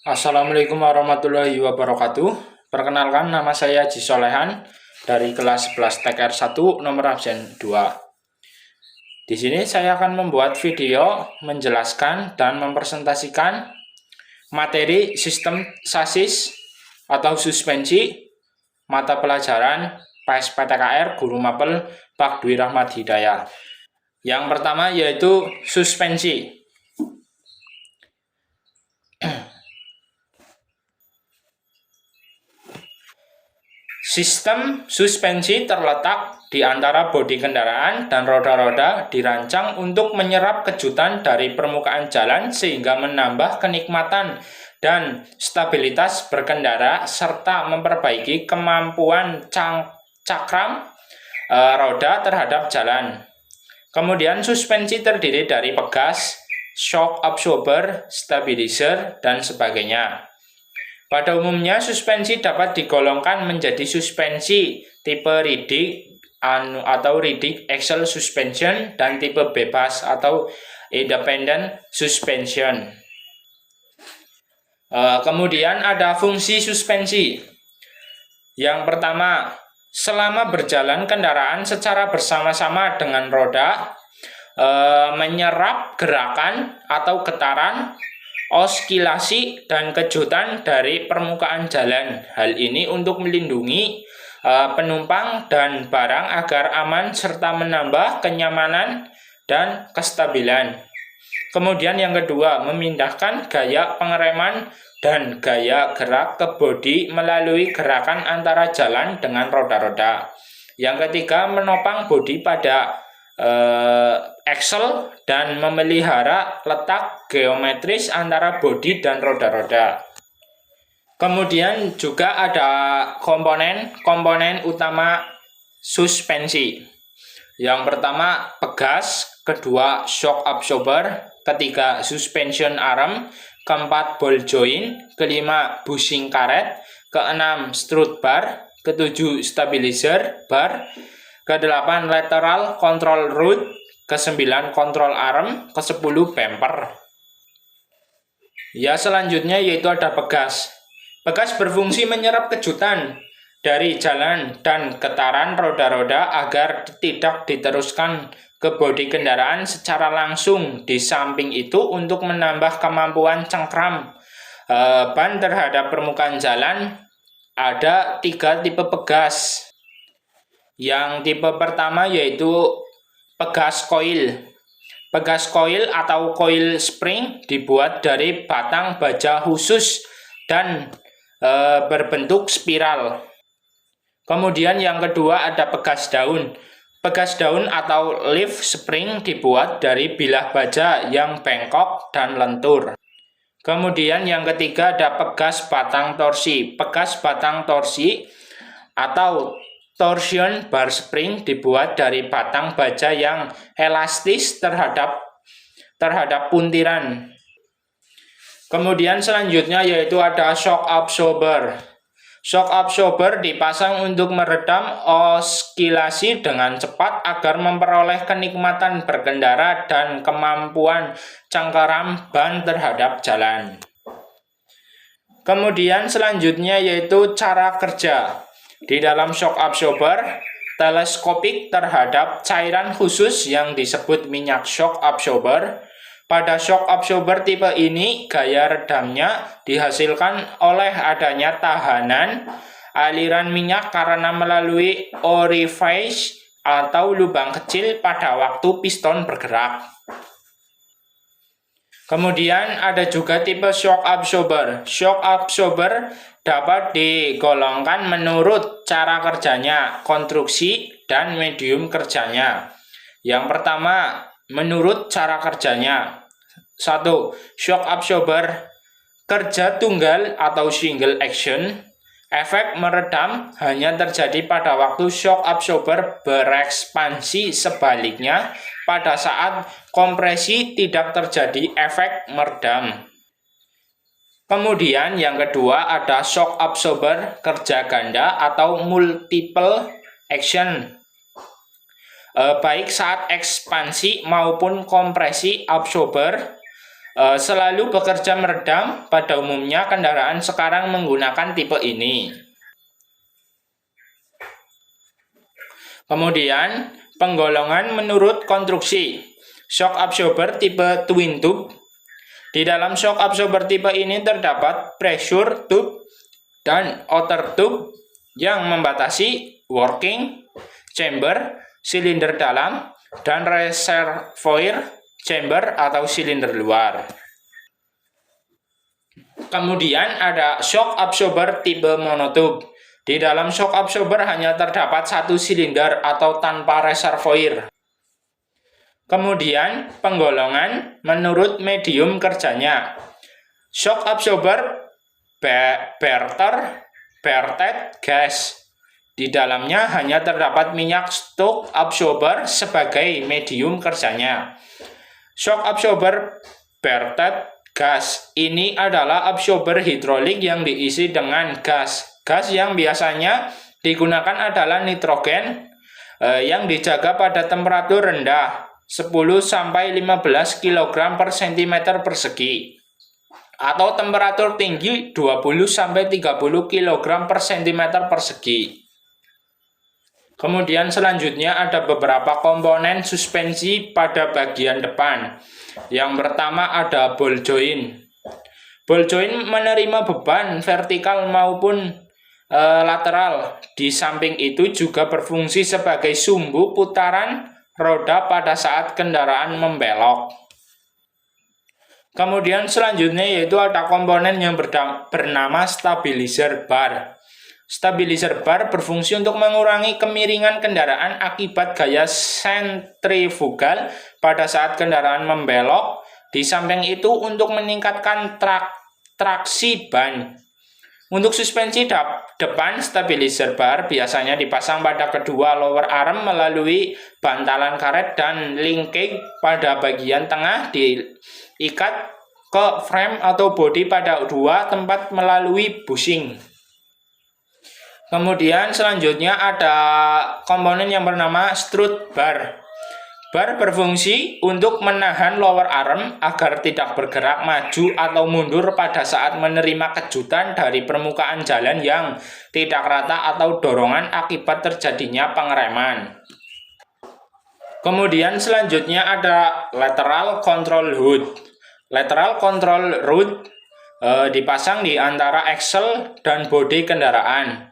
Assalamualaikum warahmatullahi wabarakatuh. Perkenalkan, nama saya Haji Solehan dari kelas 11 TKR 1 nomor absen 2. Di sini saya akan membuat video menjelaskan dan mempresentasikan materi sistem sasis atau suspensi mata pelajaran PSPTKR Guru Mapel Pak Dwi Rahmat Hidayah. Yang pertama yaitu suspensi. Sistem suspensi terletak di antara bodi kendaraan dan roda-roda, dirancang untuk menyerap kejutan dari permukaan jalan sehingga menambah kenikmatan dan stabilitas berkendara serta memperbaiki kemampuan cakram roda terhadap jalan. Kemudian suspensi terdiri dari pegas, shock absorber, stabilizer, dan sebagainya. Pada umumnya, suspensi dapat digolongkan menjadi suspensi tipe ridik atau ridik axle suspension dan tipe bebas atau independent suspension. Kemudian ada fungsi suspensi. Yang pertama, selama berjalan kendaraan secara bersama-sama dengan roda, menyerap gerakan atau getaran, oscilasi, dan kejutan dari permukaan jalan. Hal ini untuk melindungi penumpang dan barang agar aman serta menambah kenyamanan dan kestabilan. Kemudian yang kedua, memindahkan gaya pengereman dan gaya gerak ke bodi melalui gerakan antara jalan dengan roda-roda. Yang ketiga, menopang bodi pada axle dan memelihara letak geometris antara bodi dan roda-roda. Kemudian juga ada komponen utama suspensi. Yang pertama pegas, kedua shock absorber, ketiga suspension arm, keempat ball joint, kelima bushing karet, keenam strut bar, ketujuh stabilizer bar, ke-8 lateral control rod, ke-9 control arm, ke-10 bumper. Ya, selanjutnya yaitu ada pegas. Pegas berfungsi menyerap kejutan dari jalan dan getaran roda-roda agar tidak diteruskan ke bodi kendaraan secara langsung. Di samping itu untuk menambah kemampuan cengkram ban terhadap permukaan jalan, ada 3 tipe pegas. Yang tipe pertama yaitu pegas coil. Pegas coil atau coil spring dibuat dari batang baja khusus dan berbentuk spiral. Kemudian yang kedua ada pegas daun. Pegas daun atau leaf spring dibuat dari bilah baja yang bengkok dan lentur. Kemudian yang ketiga ada pegas batang torsi. Pegas batang torsi atau torsion bar spring dibuat dari batang baja yang elastis terhadap puntiran. Kemudian selanjutnya yaitu ada shock absorber. Shock absorber dipasang untuk meredam oscilasi dengan cepat agar memperoleh kenikmatan berkendara dan kemampuan cengkeram ban terhadap jalan. Kemudian selanjutnya yaitu cara kerja. Di dalam shock absorber, teleskopik terhadap cairan khusus yang disebut minyak shock absorber. Pada shock absorber tipe ini, gaya redamnya dihasilkan oleh adanya tahanan aliran minyak karena melalui orifice atau lubang kecil pada waktu piston bergerak. Kemudian ada juga tipe shock absorber. Shock absorber dapat digolongkan menurut cara kerjanya, konstruksi, dan medium kerjanya. Yang pertama, menurut cara kerjanya. 1. Shock absorber kerja tunggal atau single action. Efek meredam hanya terjadi pada waktu shock absorber berekspansi, sebaliknya pada saat kompresi tidak terjadi efek meredam. Kemudian yang kedua ada shock absorber kerja ganda atau multiple action. Baik saat ekspansi maupun kompresi absorber selalu bekerja meredam. Pada umumnya kendaraan sekarang menggunakan tipe ini. Kemudian penggolongan menurut konstruksi. Shock absorber tipe twin tube. Di dalam shock absorber tipe ini terdapat pressure tube dan outer tube yang membatasi working chamber, silinder dalam, dan reservoir chamber atau silinder luar. Kemudian ada shock absorber tipe monotube. Di dalam shock absorber hanya terdapat satu silinder atau tanpa reservoir. Kemudian penggolongan menurut medium kerjanya. Shock absorber Berthed gas. Di dalamnya hanya terdapat minyak shock absorber sebagai medium kerjanya. Shock absorber Berthed gas ini adalah absorber hidrolik yang diisi dengan gas. Gas yang biasanya digunakan adalah nitrogen yang dijaga pada temperatur rendah 10-15 kg per cm persegi atau temperatur tinggi 20-30 kg per cm persegi. Kemudian selanjutnya ada beberapa komponen suspensi pada bagian depan. Yang pertama ada ball joint. Ball joint menerima beban vertikal maupun lateral. Di samping itu juga berfungsi sebagai sumbu putaran roda pada saat kendaraan membelok. Kemudian selanjutnya yaitu ada komponen yang bernama stabilizer bar. Stabilizer bar berfungsi untuk mengurangi kemiringan kendaraan akibat gaya sentrifugal pada saat kendaraan membelok. Di samping itu untuk meningkatkan traksi ban. Untuk suspensi depan, stabilizer bar biasanya dipasang pada kedua lower arm melalui bantalan karet dan linking pada bagian tengah diikat ke frame atau bodi pada dua tempat melalui bushing. Kemudian selanjutnya ada komponen yang bernama strut bar. Bar berfungsi untuk menahan lower arm agar tidak bergerak maju atau mundur pada saat menerima kejutan dari permukaan jalan yang tidak rata atau dorongan akibat terjadinya pengereman. Kemudian selanjutnya ada lateral control hood. Lateral control hood dipasang di antara axle dan bodi kendaraan.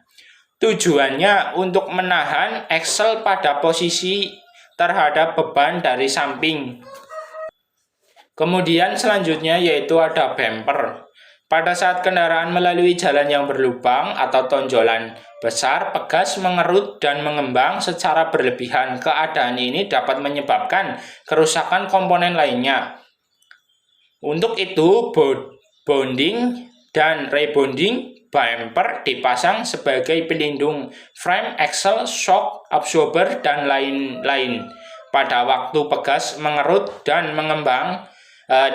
Tujuannya untuk menahan axle pada posisi terhadap beban dari samping. Kemudian selanjutnya yaitu ada bumper. Pada saat kendaraan melalui jalan yang berlubang atau tonjolan besar, pegas, mengerut, dan mengembang secara berlebihan. Keadaan ini dapat menyebabkan kerusakan komponen lainnya. Untuk itu, bonding dan rebonding bumper dipasang sebagai pelindung frame, axle, shock absorber, dan lain-lain pada waktu pegas, mengerut, dan mengembang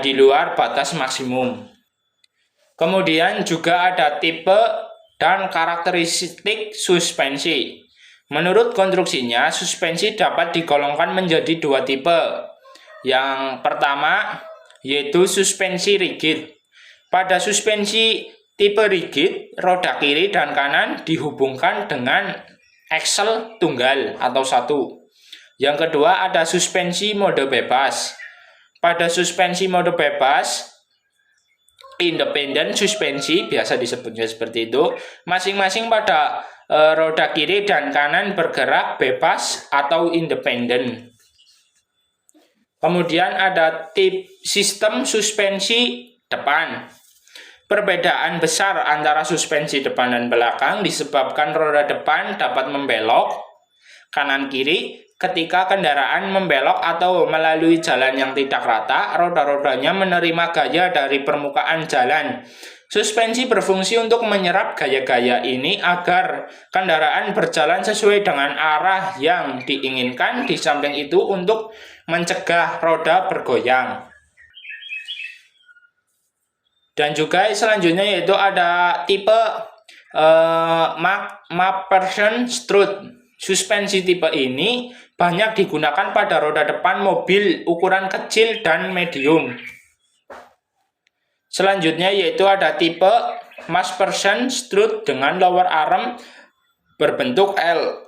di luar batas maksimum. Kemudian juga ada tipe dan karakteristik suspensi. Menurut konstruksinya, suspensi dapat digolongkan menjadi dua tipe. Yang pertama yaitu suspensi rigid. Pada suspensi tipe rigid, roda kiri dan kanan dihubungkan dengan axle tunggal atau satu. Yang kedua ada suspensi mode bebas. Pada suspensi mode bebas, independen suspensi, biasa disebutnya seperti itu, masing-masing pada roda kiri dan kanan bergerak bebas atau independen. Kemudian ada sistem suspensi depan. Perbedaan besar antara suspensi depan dan belakang disebabkan roda depan dapat membelok kanan-kiri ketika kendaraan membelok atau melalui jalan yang tidak rata. Roda-rodanya menerima gaya dari permukaan jalan. Suspensi berfungsi untuk menyerap gaya-gaya ini agar kendaraan berjalan sesuai dengan arah yang diinginkan. Di samping itu untuk mencegah roda bergoyang. Dan juga selanjutnya yaitu ada tipe MacPherson strut. Suspensi tipe ini banyak digunakan pada roda depan mobil ukuran kecil dan medium. Selanjutnya yaitu ada tipe MacPherson strut dengan lower arm berbentuk L.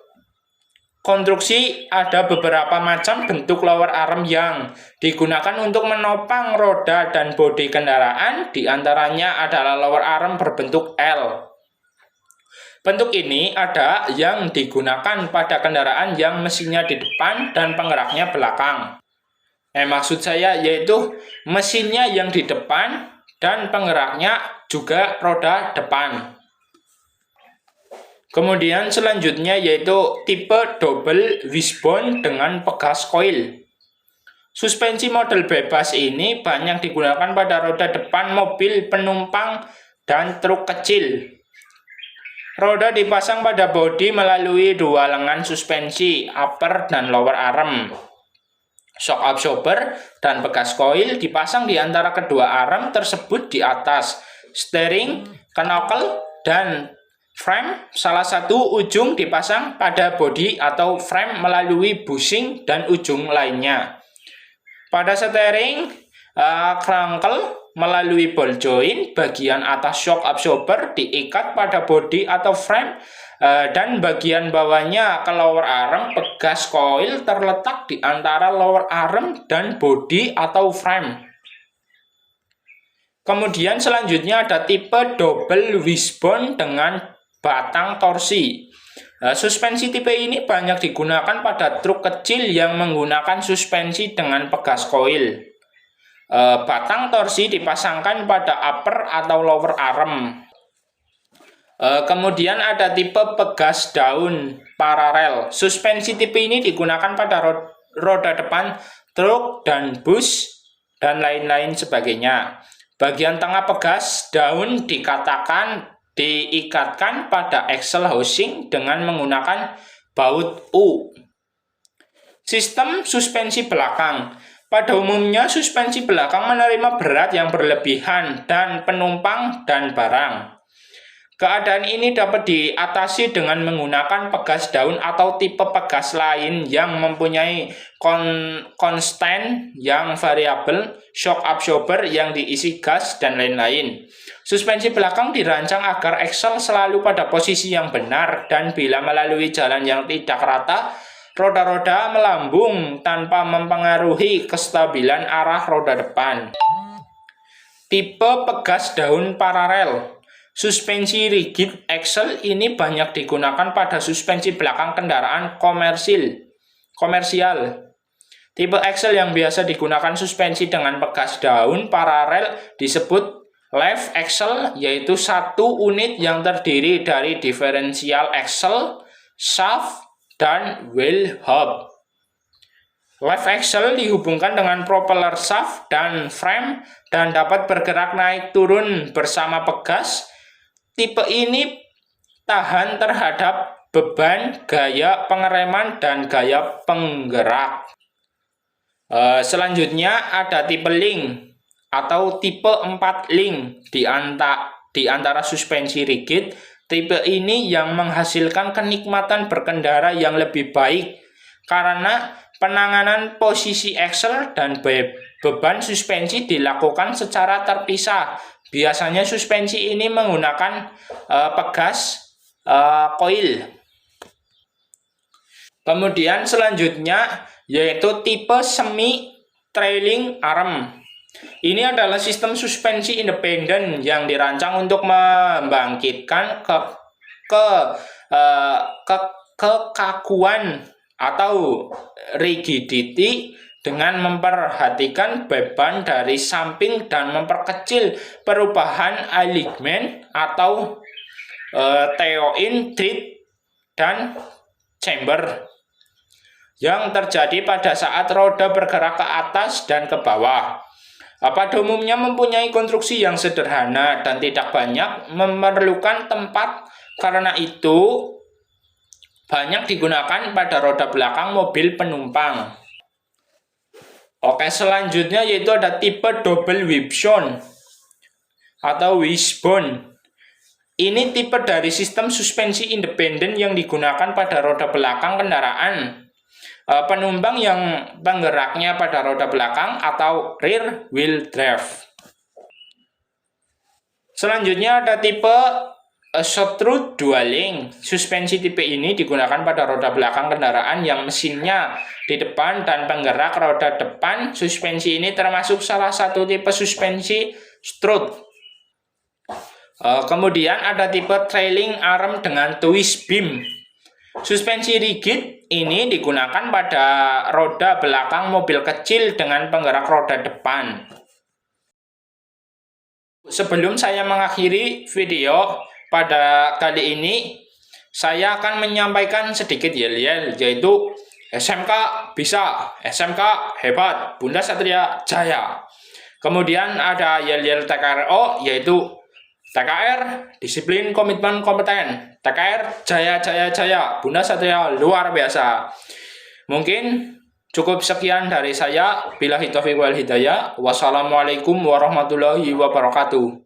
Konstruksi ada beberapa macam bentuk lower arm yang digunakan untuk menopang roda dan bodi kendaraan, di antaranya adalah lower arm berbentuk L. Bentuk ini ada yang digunakan pada kendaraan yang mesinnya di depan dan penggeraknya belakang. Maksud saya yaitu mesinnya yang di depan dan penggeraknya juga roda depan. Kemudian selanjutnya yaitu tipe double wishbone dengan pegas koil. Suspensi model bebas ini banyak digunakan pada roda depan mobil penumpang dan truk kecil. Roda dipasang pada bodi melalui dua lengan suspensi, upper dan lower arm. Shock absorber dan pegas koil dipasang di antara kedua arm tersebut di atas steering, knuckle, dan frame. Salah satu ujung dipasang pada bodi atau frame melalui bushing dan ujung lainnya. Pada steering, crankle melalui ball joint, bagian atas shock absorber diikat pada bodi atau frame, dan bagian bawahnya ke lower arm. Pegas koil terletak di antara lower arm dan bodi atau frame. Kemudian selanjutnya ada tipe double wishbone dengan batang torsi. Suspensi tipe ini banyak digunakan pada truk kecil yang menggunakan suspensi dengan pegas koil. Batang torsi dipasangkan pada upper atau lower arm. Kemudian ada tipe pegas daun paralel. Suspensi tipe ini digunakan pada roda depan truk dan bus dan lain-lain sebagainya. Bagian tengah pegas daun diikatkan pada axle housing dengan menggunakan baut U. Sistem suspensi belakang. Pada umumnya suspensi belakang menerima berat yang berlebihan dan penumpang dan barang. Keadaan ini dapat diatasi dengan menggunakan pegas daun atau tipe pegas lain yang mempunyai konstan yang variabel, shock absorber yang diisi gas, dan lain-lain. Suspensi belakang dirancang agar axle selalu pada posisi yang benar, dan bila melalui jalan yang tidak rata, roda-roda melambung tanpa mempengaruhi kestabilan arah roda depan. Tipe pegas daun paralel. Suspensi rigid axle ini banyak digunakan pada suspensi belakang kendaraan komersial. Tipe axle yang biasa digunakan suspensi dengan pegas daun paralel disebut left axle, yaitu satu unit yang terdiri dari diferensial axle, shaft, dan wheel hub. Left axle dihubungkan dengan propeller shaft dan frame dan dapat bergerak naik turun bersama pegas. Tipe ini tahan terhadap beban, gaya pengereman, dan gaya penggerak. Selanjutnya ada tipe link atau tipe 4 link di antara suspensi rigid. Tipe ini yang menghasilkan kenikmatan berkendara yang lebih baik karena penanganan posisi axle dan beban suspensi dilakukan secara terpisah. Biasanya suspensi ini menggunakan pegas koil. Kemudian selanjutnya yaitu tipe semi trailing arm. Ini adalah sistem suspensi independen yang dirancang untuk membangkitkan kekakuan atau rigidity dengan memperhatikan beban dari samping dan memperkecil perubahan alignment atau toe-in, tread, dan chamber yang terjadi pada saat roda bergerak ke atas dan ke bawah. Pada umumnya mempunyai konstruksi yang sederhana dan tidak banyak memerlukan tempat, karena itu banyak digunakan pada roda belakang mobil penumpang. Oke, selanjutnya yaitu ada tipe double wishbone atau wishbone. Ini tipe dari sistem suspensi independen yang digunakan pada roda belakang kendaraan penumpang yang penggeraknya pada roda belakang atau rear wheel drive. Selanjutnya ada tipe Short Dualing. Suspensi tipe ini digunakan pada roda belakang kendaraan yang mesinnya di depan dan penggerak roda depan. Suspensi ini termasuk salah satu tipe suspensi strut. Kemudian ada tipe Trailing Arm dengan Twist Beam. Suspensi rigid ini digunakan pada roda belakang mobil kecil dengan penggerak roda depan. Sebelum saya mengakhiri video pada kali ini, saya akan menyampaikan sedikit yel-yel, yaitu SMK bisa, SMK hebat, Bunda Satria Jaya. Kemudian ada yel-yel TKRO, yaitu TKR, disiplin, komitmen, kompeten. TKR, jaya, jaya, jaya. Bunda Satria luar biasa. Mungkin cukup sekian dari saya. Billahi taufiq wal hidayah. Wassalamualaikum warahmatullahi wabarakatuh.